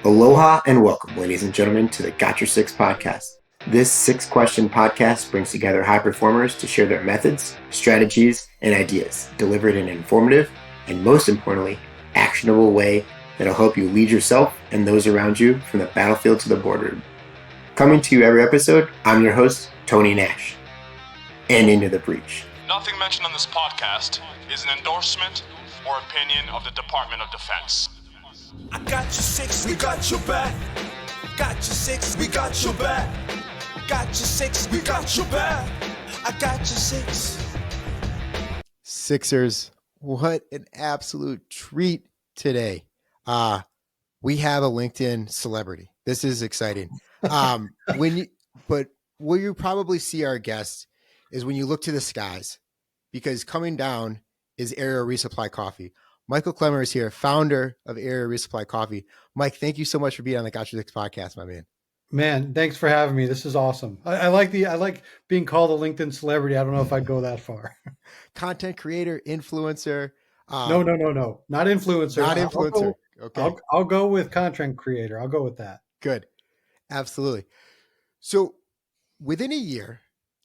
Aloha and welcome, ladies and gentlemen, to the Got Your Six podcast. This 6-question podcast brings together high performers to share their methods, strategies, and ideas, delivered in an informative and, most importantly, actionable way that'll help you lead yourself and those around you from the battlefield to the boardroom. Coming to you every episode, I'm your host, Tony Nash. And into the breach. Nothing mentioned on this podcast is an endorsement or opinion of the Department of Defense. I got your six, we got your back. Got your six, we got your back. Got your six, we got your back. I got your six. Sixers, what an absolute treat today. We have a LinkedIn celebrity. This is exciting. But where you probably see our guests is when you look to the skies, because coming down is Aerial Resupply Coffee. Michael Klemmer is here, founder of Aerial Resupply Coffee. Mike, thank you so much for being on the Got Your Six podcast, my man. Man, thanks for having me. This is awesome. I like being called a LinkedIn celebrity. I don't know if I'd go that far. Content creator, influencer. No. Not influencer. Not influencer. Okay. I'll go with content creator. I'll go with that. Good. Absolutely. So within a year,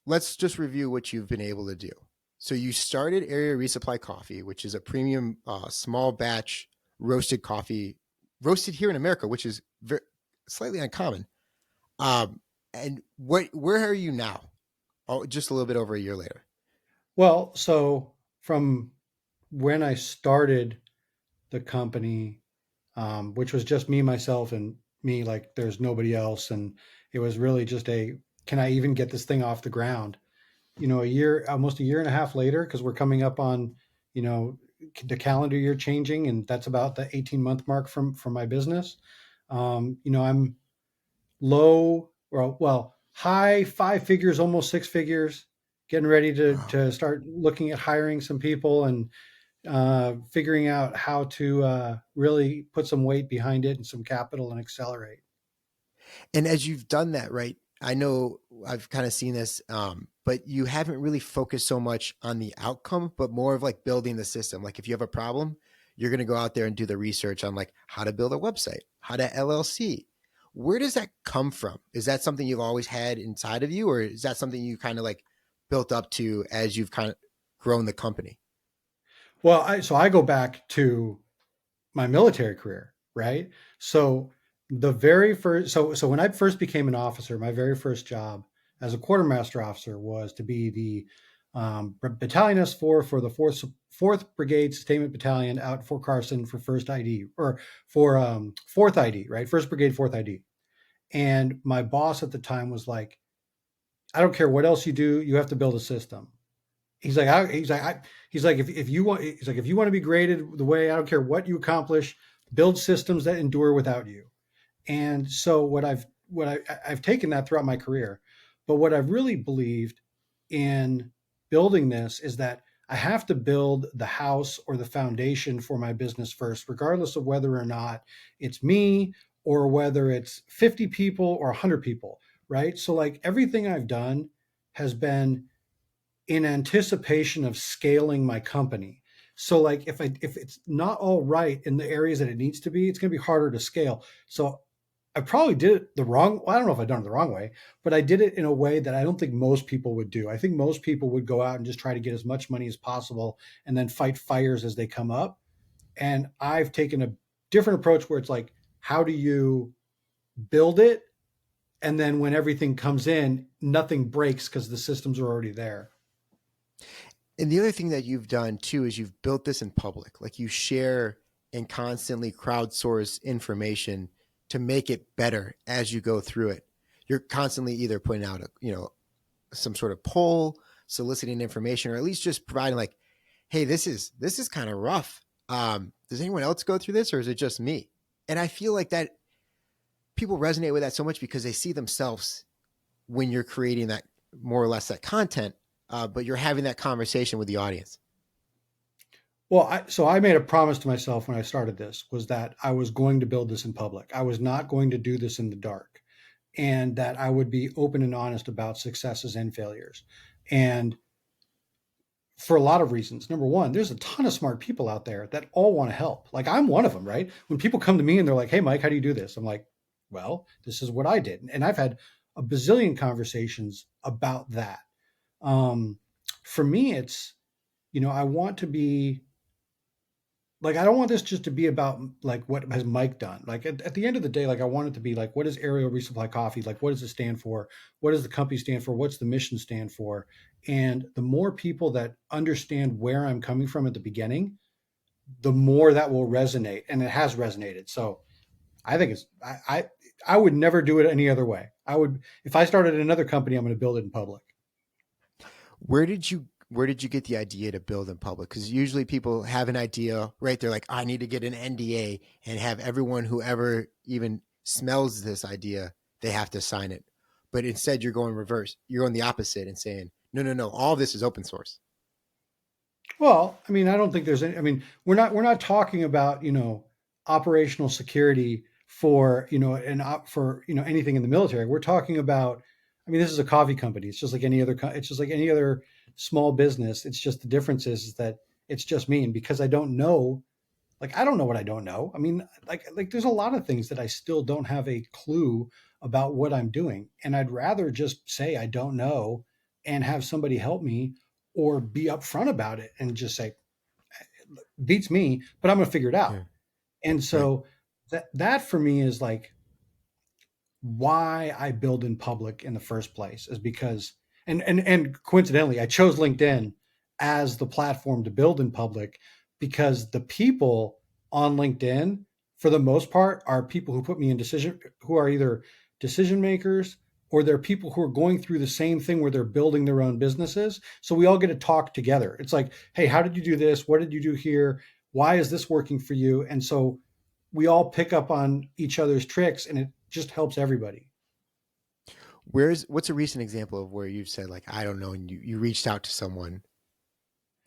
let's just review what you've been able to do. So you started Aerial Resupply Coffee, which is a premium small batch roasted coffee, roasted here in America, which is slightly uncommon. And where are you now? Oh, just a little bit over a year later. Well, so from when I started the company, which was just me, myself, and me, like there's nobody else. And it was really just can I even get this thing off the ground? Almost a year and a half later, because we're coming up on, the calendar year changing, and that's about the 18-month mark from my business. I'm high 5 figures, almost 6 figures, getting ready to start looking at hiring some people and figuring out how to really put some weight behind it and some capital and accelerate. And as you've done that, right, I know I've kind of seen this, but you haven't really focused so much on the outcome, but more of like building the system. Like if you have a problem, you're going to go out there and do the research on like how to build a website, how to LLC. Where does that come from? Is that something you've always had inside of you, or is that something you kind of like built up to as you've kind of grown the company? Well, I go back to my military career, right? So the very first, so when I first became an officer, my very first job as a quartermaster officer was to be the battalion S4 for the 4th Brigade Sustainment Battalion out in Fort Carson for first ID, or for 4th ID, right? 1st Brigade, 4th ID. And my boss at the time was like, I don't care what else you do, you have to build a system. If you want to be graded the way, I don't care what you accomplish, build systems that endure without you. And so I've taken that throughout my career, but what I've really believed in building this is that I have to build the house or the foundation for my business first, regardless of whether or not it's me or whether it's 50 people or 100 people, right? So like everything I've done has been in anticipation of scaling my company. So like if it's not all right in the areas that it needs to be, it's going to be harder to scale. So I probably did it I don't know if I've done it the wrong way, but I did it in a way that I don't think most people would do. I think most people would go out and just try to get as much money as possible and then fight fires as they come up. And I've taken a different approach where it's like, how do you build it? And then when everything comes in, nothing breaks because the systems are already there. And the other thing that you've done too is you've built this in public. Like you share and constantly crowdsource information to make it better as you go through it. You're constantly either putting out some sort of poll, soliciting information, or at least just providing like, hey, this is kind of rough. Does anyone else go through this, or is it just me? And I feel like that people resonate with that so much because they see themselves when you're creating that more or less that content, but you're having that conversation with the audience. Well, I made a promise to myself when I started this, was that I was going to build this in public. I was not going to do this in the dark, and that I would be open and honest about successes and failures. And for a lot of reasons. Number one, there's a ton of smart people out there that all want to help. Like I'm one of them, right? When people come to me and they're like, "Hey, Mike, how do you do this?" I'm like, "Well, this is what I did." And I've had a bazillion conversations about that. For me, it's, I want to be like, I don't want this just to be about like what has Mike done. Like at the end of the day, like I want it to be like, what is Aerial Resupply Coffee? Like, what does it stand for? What does the company stand for? What's the mission stand for? And the more people that understand where I'm coming from at the beginning, the more that will resonate. And it has resonated. So I think I would never do it any other way. If I started another company, I'm going to build it in public. Where did you get the idea to build in public? Because usually people have an idea, right? They're like, I need to get an NDA and have everyone who ever even smells this idea, they have to sign it. But instead you're going reverse. You're going the opposite and saying, no, all this is open source. Well, I mean, I don't think there's any, I mean, we're not talking about, operational security for, for, anything in the military. We're talking about, I mean, this is a coffee company. It's just like any other, small business. It's just the difference is that it's just me. And because I don't know, like, I don't know what I don't know. I mean, like there's a lot of things that I still don't have a clue about what I'm doing. And I'd rather just say, I don't know and have somebody help me or be upfront about it and just say, beats me, but I'm going to figure it out. Yeah. And so that for me is like why I build in public in the first place is because, and coincidentally, I chose LinkedIn as the platform to build in public because the people on LinkedIn, for the most part, are people who put me in who are either decision makers or they're people who are going through the same thing where they're building their own businesses. So we all get to talk together. It's like, hey, how did you do this? What did you do here? Why is this working for you? And so we all pick up on each other's tricks and it just helps everybody. What's a recent example of where you've said like, I don't know, and you reached out to someone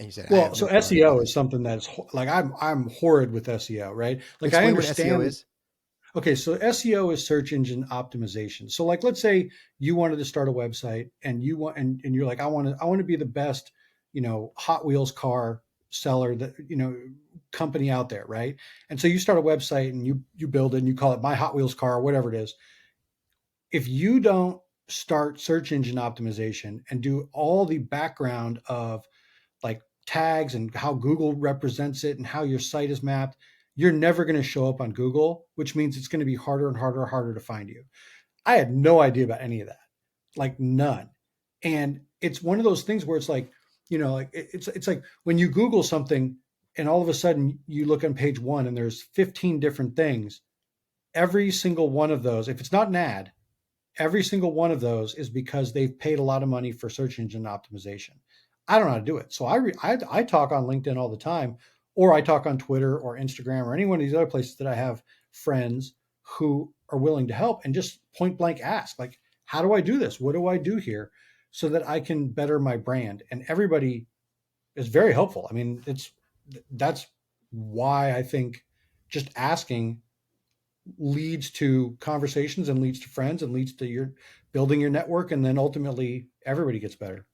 and you said, well, so SEO is something that's like, I'm horrid with SEO, right? Like explain I understand what SEO is. Okay, so SEO is search engine optimization. So like let's say you wanted to start a website and you're like, I want to be the best, Hot Wheels car seller that, company out there, right? And so you start a website and you build it and you call it My Hot Wheels Car, or whatever it is. If you don't start search engine optimization and do all the background of like tags and how Google represents it and how your site is mapped, you're never going to show up on Google, which means it's going to be harder and harder to find you. I had no idea about any of that, like none. And it's one of those things where it's like, like it's like when you Google something and all of a sudden you look on page one and there's 15 different things. Every single one of those, if it's not an ad, every single one of those is because they've paid a lot of money for search engine optimization. I don't know how to do it. So I talk on LinkedIn all the time, or I talk on Twitter or Instagram or any one of these other places that I have friends who are willing to help and just point blank ask, like, how do I do this? What do I do here so that I can better my brand? And everybody is very helpful. I mean, that's why I think just asking leads to conversations and leads to friends and leads to your building your network. And then ultimately everybody gets better.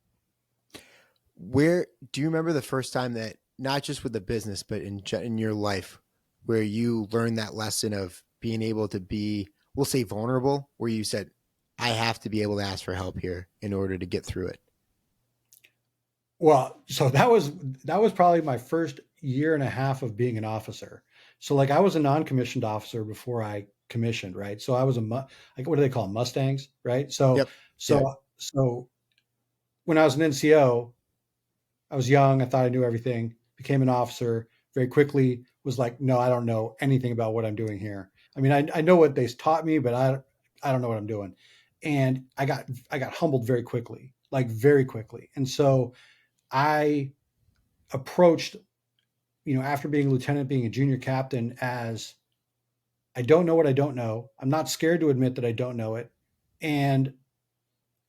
Where do you remember the first time that, not just with the business, but in your life, where you learned that lesson of being able to be, we'll say vulnerable, where you said, I have to be able to ask for help here in order to get through it? Well, so that was probably my first year and a half of being an officer. So like I was a non-commissioned officer before I commissioned, right? So I was like, what do they call them? Mustangs, right? So, so when I was an NCO, I was young. I thought I knew everything, became an officer very quickly, was like, no, I don't know anything about what I'm doing here. I mean, I know what they taught me, but I don't know what I'm doing. And I got humbled very quickly, like very quickly. And so I approached, after being a lieutenant, being a junior captain, as I don't know what I don't know. I'm not scared to admit that I don't know it. And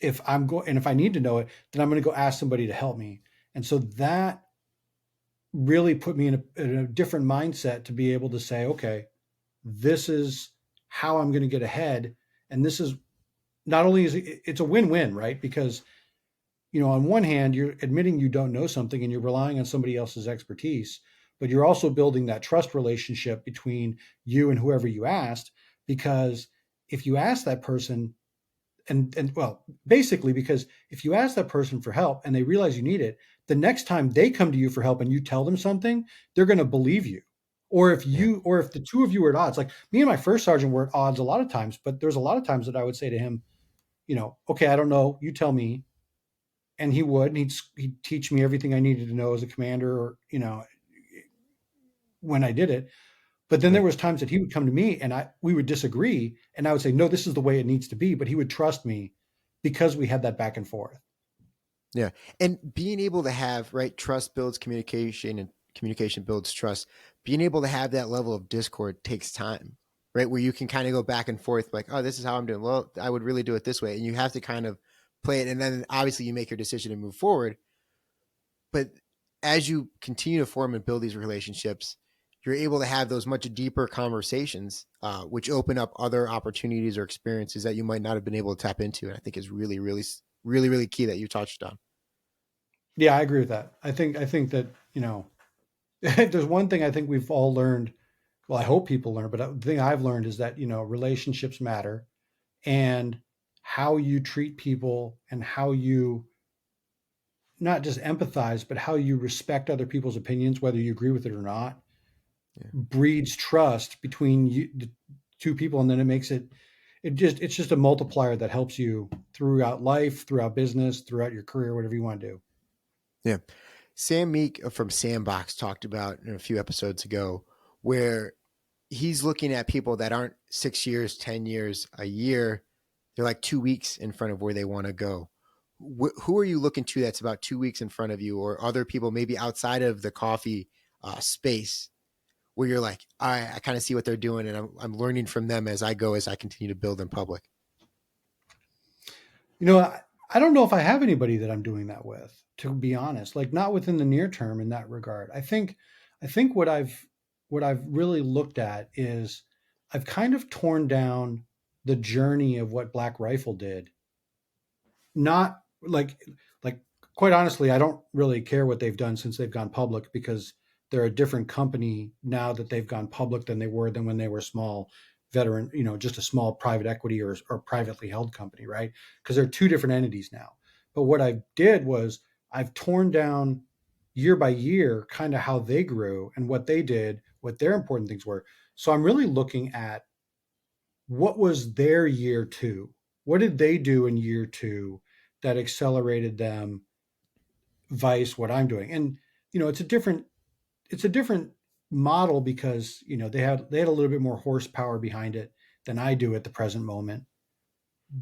if I need to know it, then I'm going to go ask somebody to help me. And so that really put me in a different mindset to be able to say, okay, this is how I'm going to get ahead. And this is not only it's a win-win, right? Because on one hand, you're admitting you don't know something and you're relying on somebody else's expertise, but you're also building that trust relationship between you and whoever you asked. Because if you ask that person, and well, basically, because if you ask that person for help and they realize you need it, the next time they come to you for help and you tell them something, they're going to believe you. Or if the two of you are at odds, like me and my first sergeant were at odds a lot of times, but there's a lot of times that I would say to him, okay, I don't know, you tell me. And he would, and he'd teach me everything I needed to know as a commander, or, when I did it. But then there was times that he would come to me and we would disagree, and I would say, no, this is the way it needs to be. But he would trust me because we had that back and forth. Yeah. And being able to have, right, trust builds communication and communication builds trust. Being able to have that level of discord takes time, right? Where you can kind of go back and forth like, oh, this is how I'm doing. Well, I would really do it this way. And you have to kind of play it. And then obviously you make your decision and move forward. But as you continue to form and build these relationships, you're able to have those much deeper conversations, which open up other opportunities or experiences that you might not have been able to tap into. And I think is really, really, really, really key that you touched on. Yeah, I agree with that. I think that, if there's one thing I think we've all learned, well, I hope people learn, but the thing I've learned is that, relationships matter, and how you treat people and how you not just empathize, but how you respect other people's opinions, whether you agree with it or not, breeds trust between the two people. And then it's just a multiplier that helps you throughout life, throughout business, throughout your career, whatever you want to do. Yeah. Sam Meek from Sandbox talked about in a few episodes ago where he's looking at people that aren't 6 years, 10 years, a year. They're like 2 weeks in front of where they want to go. Who are you looking to that's about 2 weeks in front of you, or other people maybe outside of the coffee space where you're like, all right, I kind of see what they're doing and I'm learning from them as I go, as I continue to build in public? I don't know if I have anybody that I'm doing that with, to be honest, like not within the near term in that regard. I think what I've really looked at is I've kind of torn down the journey of what Black Rifle did. Not like quite honestly, I don't really care what they've done since they've gone public, because they're a different company now that they've gone public than when they were small veteran, just a small private equity or privately held company, right? Because they're two different entities now. But what I did was I've torn down year by year kind of how they grew and what they did, what their important things were. So I'm really looking at what was their year two? What did they do in year two that accelerated them, vice what I'm doing? And it's a different model because they had a little bit more horsepower behind it than I do at the present moment,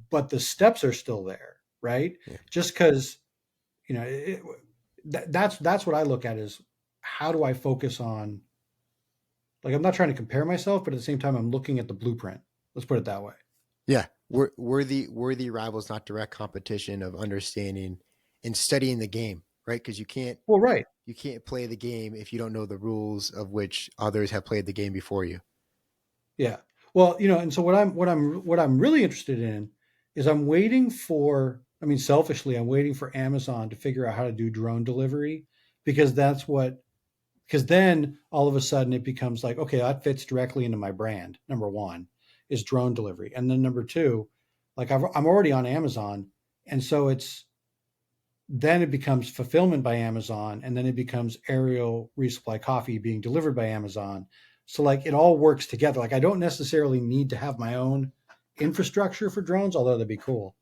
but the steps are still there, right? Yeah. Just because that's what I look at is, how do I focus on, like, I'm not trying to compare myself, but at the same time I'm looking at the blueprint. Let's put it that way. Yeah, worthy rivals, not direct competition, of understanding and studying the game, right? Because you can't play the game if you don't know the rules of which others have played the game before you. Yeah. Well, and so what I'm really interested in is selfishly, I'm waiting for Amazon to figure out how to do drone delivery, because then all of a sudden it becomes like, okay, that fits directly into my brand. Number one is drone delivery. And then number two, like I'm already on Amazon. And so then it becomes fulfillment by Amazon, and then it becomes Aerial Resupply Coffee being delivered by Amazon. So like it all works together. Like I don't necessarily need to have my own infrastructure for drones, although that'd be cool.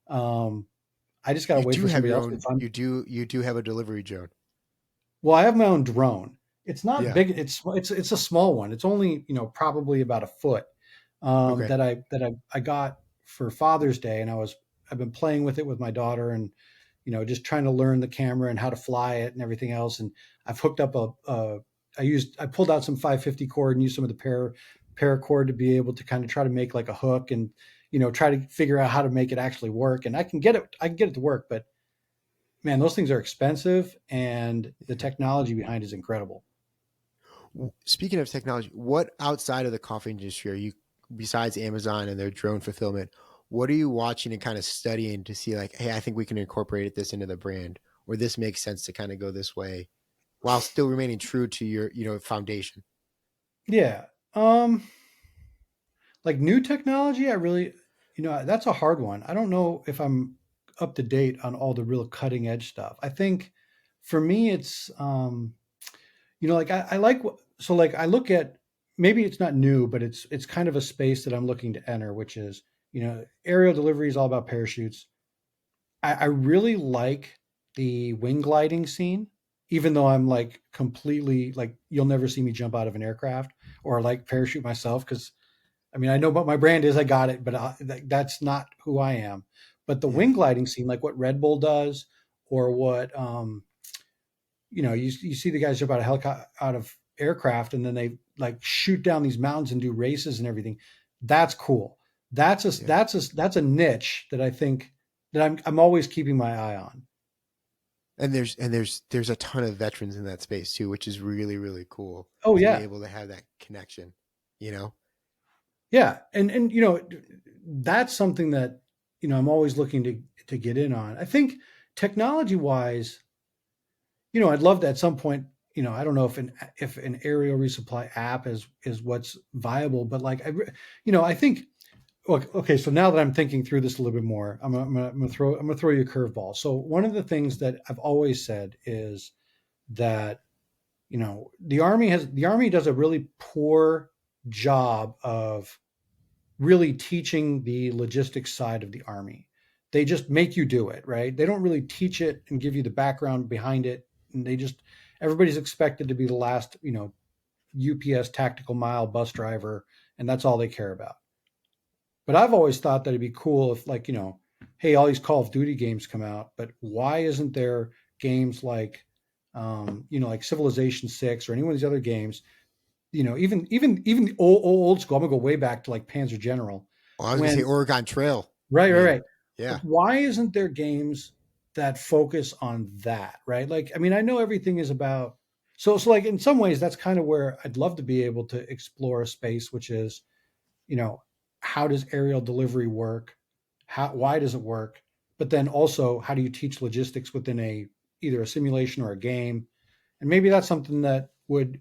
I just got to wait for somebody else. You do have a delivery drone. Well, I have my own drone. It's not big. It's a small one. It's only, probably about a foot, that I got for Father's Day. And I've been playing with it with my daughter, and, just trying to learn the camera and how to fly it and everything else. And I've hooked up I pulled out some 550 cord and used some of the paracord to be able to kind of try to make like a hook and, try to figure out how to make it actually work. And I can get it to work, but man, those things are expensive, and the technology behind is incredible. Speaking of technology, what outside of the coffee industry are you, besides Amazon and their drone fulfillment, what are you watching and kind of studying to see like, hey, I think we can incorporate this into the brand, or this makes sense to kind of go this way while still remaining true to your, foundation? Yeah. Like new technology, I really, that's a hard one. I don't know if I'm up to date on all the real cutting edge stuff. I think for me, it's, like I like, so like I look at, maybe it's not new, but it's kind of a space that I'm looking to enter, which is, aerial delivery is all about parachutes. I really like the wing gliding scene, even though I'm like completely like, you'll never see me jump out of an aircraft or like parachute myself. Cause I mean, I know what my brand is, I got it, but that's not who I am. But the Yeah. wing gliding scene, like what Red Bull does, or what, you see the guys jump out of helicopter, out of aircraft, and then they like shoot down these mountains and do races and everything. That's cool. Yeah. That's a niche that I think that I'm always keeping my eye on. And there's a ton of veterans in that space too, which is really, really cool Oh to be yeah, able to have that connection, you know? yeah, and that's something that I'm always looking to get in on. I think technology wise, I'd love to at some point. I don't know if an aerial resupply app is what's viable, but like I think. Look, okay, so now that I'm thinking through this a little bit more, I'm gonna throw you a curveball. So one of the things that I've always said is that the army does a really poor job of really teaching the logistics side of the army. They just make you do it, right? They don't really teach it and give you the background behind it, and everybody's expected to be the last UPS tactical mile bus driver, and that's all they care about. But I've always thought that it'd be cool if, like, hey, all these Call of Duty games come out, but why isn't there games like, like Civilization 6 or any one of these other games? Even the old school. I'm gonna go way back to like Panzer General. Well, I was gonna say When Oregon Trail. I right. mean, Right. Like, yeah. why isn't there games that focus on that? Right. Like, I mean, I know everything is about. So like in some ways, that's kind of where I'd love to be able to explore a space, which is you know, how does aerial delivery work? Why does it work? But then also, how do you teach logistics within either a simulation or a game? And maybe that's something that would,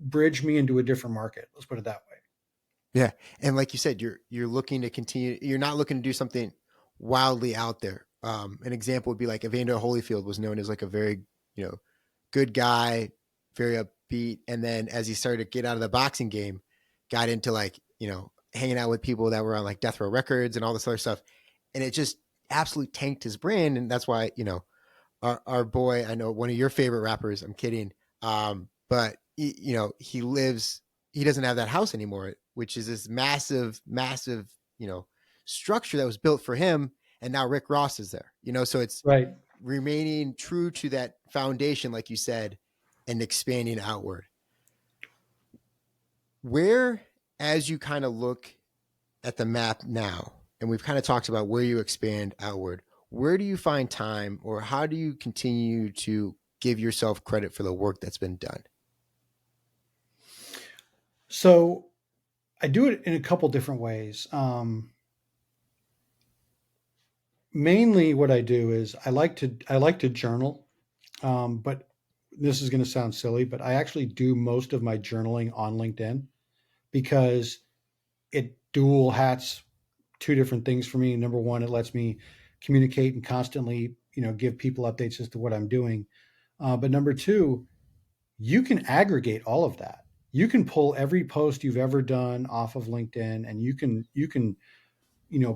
bridge me into a different market. Let's put it that way. Yeah. And like you said, you're looking to continue, you're not looking to do something wildly out there. An example would be like Evander Holyfield was known as like a very, good guy, very upbeat. And then as he started to get out of the boxing game, got into like, hanging out with people that were on like Death Row Records and all this other stuff. And it just absolutely tanked his brand. And that's why, our boy, I know one of your favorite rappers, I'm kidding. But he doesn't have that house anymore, which is this massive, massive, structure that was built for him. And now Rick Ross is there, so it's Right. remaining true to that foundation, like you said, and expanding outward. Where, as you kind of look at the map now, and we've kind of talked about where you expand outward, where do you find time, or how do you continue to give yourself credit for the work that's been done? So I do it in a couple different ways. Mainly, what I do is I like to journal, but this is going to sound silly, but I actually do most of my journaling on LinkedIn because it dual hats two different things for me. Number one, it lets me communicate and constantly, give people updates as to what I'm doing. But number two, you can aggregate all of that. You can pull every post you've ever done off of LinkedIn, and you can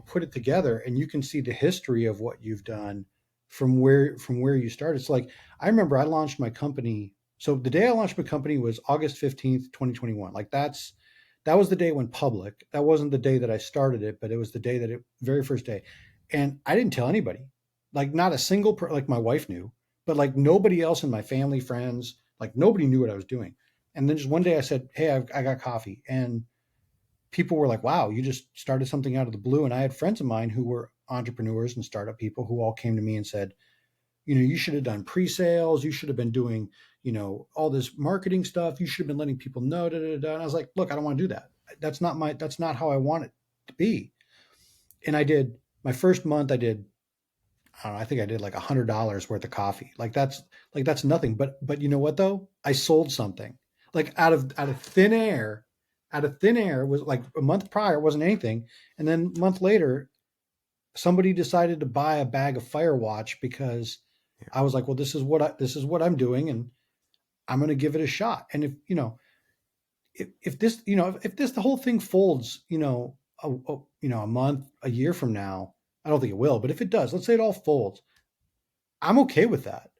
put it together, and you can see the history of what you've done from where you started. It's like I remember I launched my company. So the day I launched my company was August 15th, 2021. Like that was the day it went public. That wasn't the day that I started it, but it was the day that very first day. And I didn't tell anybody, like not a single, like my wife knew, but like nobody else in my family, friends, like nobody knew what I was doing. And then just one day I said, hey, I got coffee. And people were like, wow, you just started something out of the blue. And I had friends of mine who were entrepreneurs and startup people who all came to me and said, you should have done pre-sales. You should have been doing, all this marketing stuff. You should have been letting people know. Da, da, da. And I was like, look, I don't want to do that. That's not how I want it to be. and I did my first month, I did, I don't know, I think I did like $100 worth of coffee. That's nothing. But you know what though? I sold something like out of thin air. Out of thin air was like a month prior wasn't anything, and then a month later, somebody decided to buy a bag of Firewatch because I was like, well, this is what I'm doing, and I'm going to give it a shot. And if this if this the whole thing folds, a month, a year from now, I don't think it will, but if it does, let's say it all folds, I'm okay with that.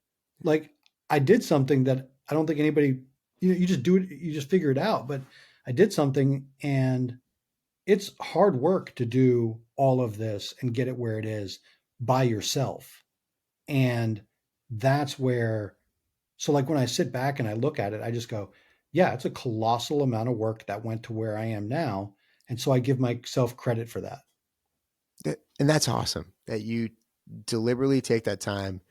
Like I did something that I don't think anybody, you just do it, you just figure it out. But I did something, and it's hard work to do all of this and get it where it is by yourself. And that's where, so like when I sit back and I look at it, I just go, yeah, it's a colossal amount of work that went to where I am now. And so I give myself credit for that. And that's awesome that you deliberately take that time.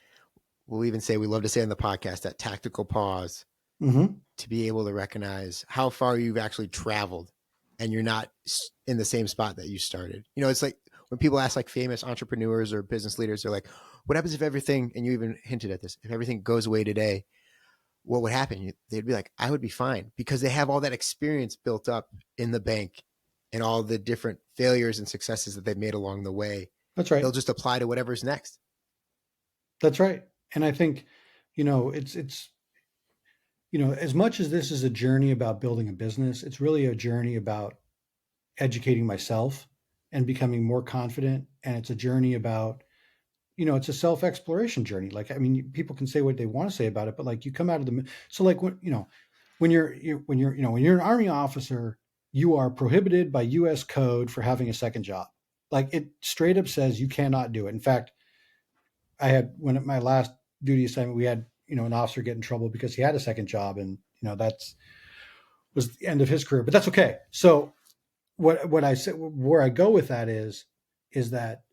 We'll even say, we love to say on the podcast, that tactical pause Mm-hmm. to be able to recognize how far you've actually traveled and you're not in the same spot that you started. It's like when people ask like famous entrepreneurs or business leaders, they're like, what happens if everything, and you even hinted at this, if everything goes away today, what would happen? They'd be like, I would be fine, because they have all that experience built up in the bank and all the different failures and successes that they've made along the way. That's right. They'll just apply to whatever's next. That's right. And I think, it's, as much as this is a journey about building a business, it's really a journey about educating myself and becoming more confident. And it's a journey about, it's a self-exploration journey. Like, I mean, people can say what they want to say about it, but like you come out of the, so like when you're an Army officer, you are prohibited by US code for having a second job. Like it straight up says you cannot do it. In fact, when at my last duty assignment, we had, an officer get in trouble because he had a second job, and, that's was the end of his career, but that's okay. So what I said, where I go with that is that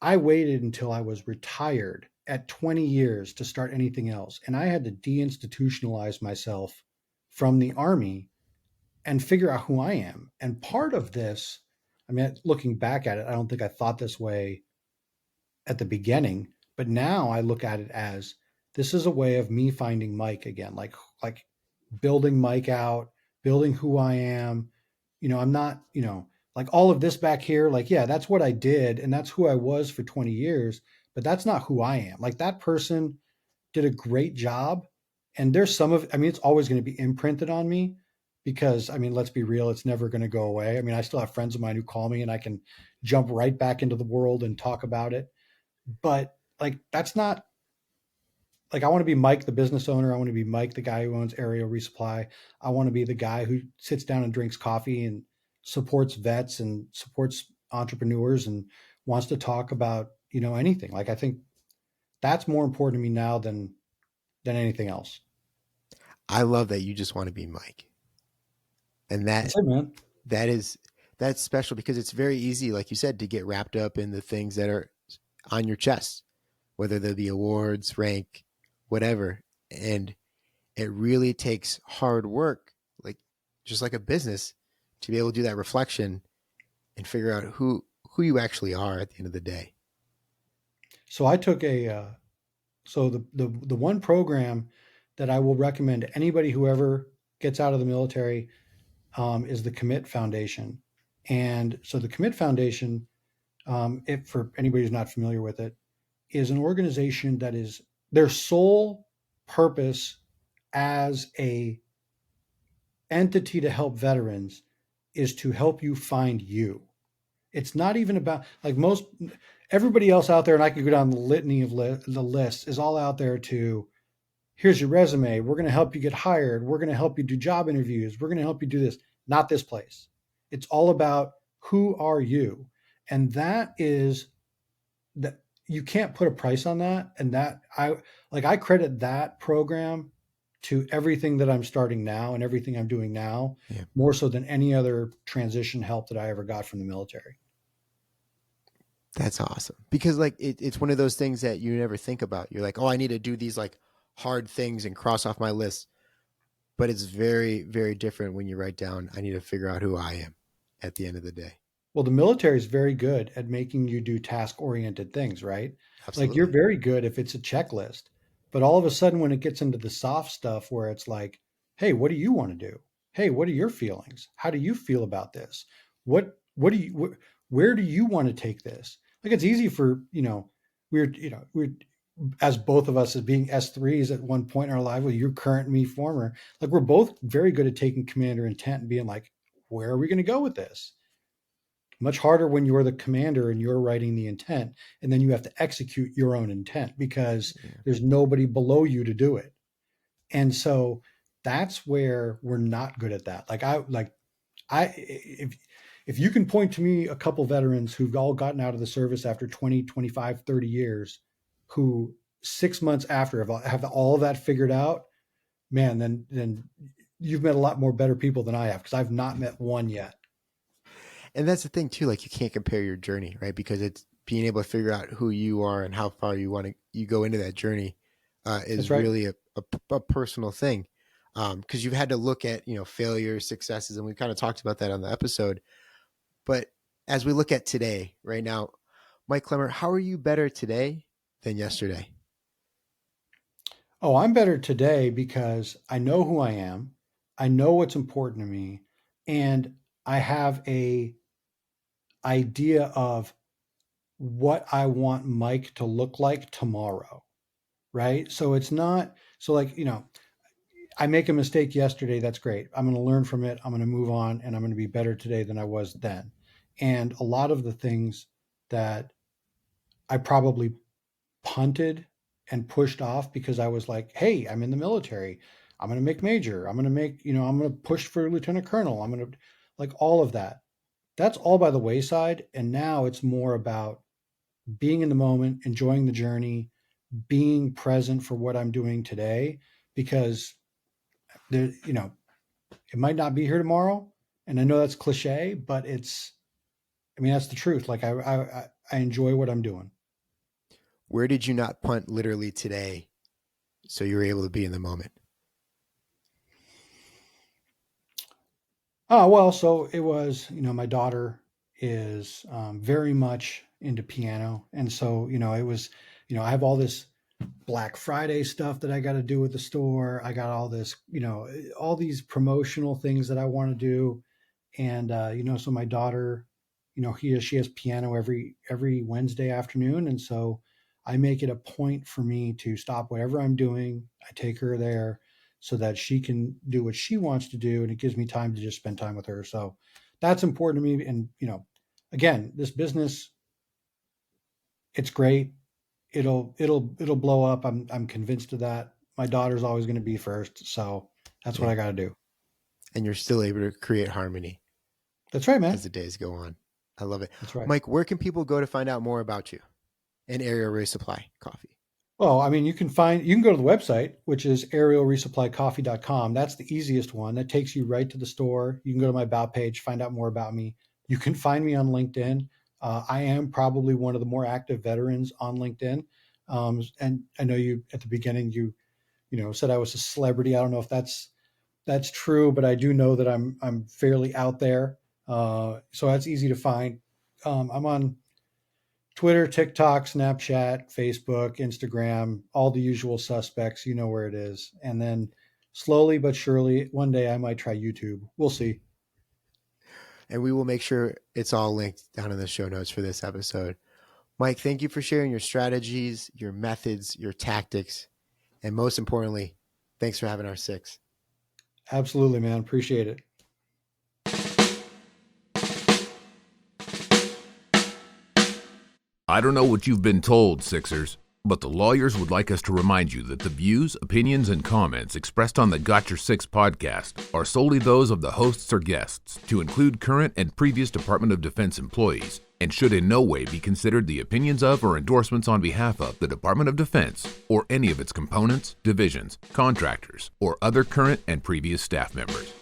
I waited until I was retired at 20 years to start anything else. And I had to deinstitutionalize myself from the Army and figure out who I am. And part of this, I mean, looking back at it, I don't think I thought this way at the beginning, but now I look at it as, this is a way of me finding Mike again, like building Mike out, building who I am. I'm not, like all of this back here, like, yeah, that's what I did. And that's who I was for 20 years, but that's not who I am. Like that person did a great job. And there's it's always going to be imprinted on me because, I mean, let's be real, it's never going to go away. I mean, I still have friends of mine who call me and I can jump right back into the world and talk about it. But like, that's not, like, I want to be Mike, the business owner. I want to be Mike, the guy who owns Aerial Resupply. I want to be the guy who sits down and drinks coffee and supports vets and supports entrepreneurs and wants to talk about, anything. Like, I think that's more important to me now than anything else. I love that you just want to be Mike. And that's it, man. That's special, because it's very easy, like you said, to get wrapped up in the things that are on your chest, whether they're the awards, rank, whatever. And it really takes hard work, like just like a business, to be able to do that reflection and figure out who you actually are at the end of the day. So I took the one program that I will recommend to anybody who ever gets out of the military is the Commit Foundation. And so the Commit Foundation, if for anybody who's not familiar with it, is an organization that is their sole purpose as a entity to help veterans is to help you find you. It's not even about, like, everybody else out there, and I could go down the litany of the list, is all out there to, here's your resume, we're going to help you get hired, we're going to help you do job interviews, we're going to help you do this. Not this place. It's all about, who are you? And that you can't put a price on that. And that I credit that program to everything that I'm starting now and everything I'm doing now, more so than any other transition help that I ever got from the military. That's awesome, because like it's one of those things that you never think about. You're like, oh, I need to do these like hard things and cross off my list. But it's very, very different when you write down, I need to figure out who I am at the end of the day. Well, the military is very good at making you do task-oriented things, right? Like you're Absolutely. very good if it's a checklist, but all of a sudden when it gets into the soft stuff where it's like, hey, what do you want to do? Hey, what are your feelings? How do you feel about this? What do you where do you want to take this? Like it's easy for, we're as both of us as being S3s at one point in our life, well, you're current, me former, like we're both very good at taking commander intent and being like, where are we going to go with this? Much harder when you're the commander and you're writing the intent, and then you have to execute your own intent because Yeah. there's nobody below you to do it. And so that's where we're not good at that. If you can point to me a couple veterans who've all gotten out of the service after 20, 25, 30 years, who 6 months after have all of that figured out, man, then you've met a lot more better people than I have, because I've not met one yet. And that's the thing too, like you can't compare your journey, right? Because it's being able to figure out who you are and how far you go into that journey is That's right. really a personal thing. Because you've had to look at, failures, successes, and we kind of talked about that on the episode. But as we look at today, right now, Mike Klemmer, how are you better today than yesterday? Oh, I'm better today because I know who I am. I know what's important to me, and I have a idea of what I want Mike to look like tomorrow, right? So it's not so like, I make a mistake yesterday, that's great. I'm going to learn from it. I'm going to move on, and I'm going to be better today than I was then. And a lot of the things that I probably punted and pushed off because I was like, hey, I'm in the military. I'm going to make major. I'm going to make, I'm going to push for lieutenant colonel. I'm going to like all of that. That's all by the wayside. And now it's more about being in the moment, enjoying the journey, being present for what I'm doing today, because there, it might not be here tomorrow. And I know that's cliche, but that's the truth. Like I enjoy what I'm doing. Where did you not punt literally today so you were able to be in the moment? Oh, well, so it was, my daughter is very much into piano. And so, it was, I have all this Black Friday stuff that I got to do with the store. I got all this, all these promotional things that I want to do. And, so my daughter, she has piano every Wednesday afternoon. And so I make it a point for me to stop whatever I'm doing. I take her there so that she can do what she wants to do. And it gives me time to just spend time with her. So that's important to me. And, again, this business, it's great. It'll blow up. I'm convinced of that. My daughter's always going to be first. So that's what I got to do. And you're still able to create harmony. That's right, man. As the days go on. I love it. That's right. Mike, where can people go to find out more about you and Aerial Resupply Coffee? Well, you can go to the website, which is aerialresupplycoffee.com. That's the easiest one. That takes you right to the store. You can go to my about page, find out more about me. You can find me on LinkedIn. I am probably one of the more active veterans on LinkedIn. And I know you at the beginning, you said I was a celebrity. I don't know if that's true, but I do know that I'm fairly out there. So that's easy to find. I'm on Twitter, TikTok, Snapchat, Facebook, Instagram, all the usual suspects. You know where it is. And then slowly but surely, one day I might try YouTube. We'll see. And we will make sure it's all linked down in the show notes for this episode. Mike, thank you for sharing your strategies, your methods, your tactics, and most importantly, thanks for having our six. Absolutely, man. Appreciate it. I don't know what you've been told, Sixers, but the lawyers would like us to remind you that the views, opinions, and comments expressed on the Got Your Six podcast are solely those of the hosts or guests, to include current and previous Department of Defense employees, and should in no way be considered the opinions of or endorsements on behalf of the Department of Defense or any of its components, divisions, contractors, or other current and previous staff members.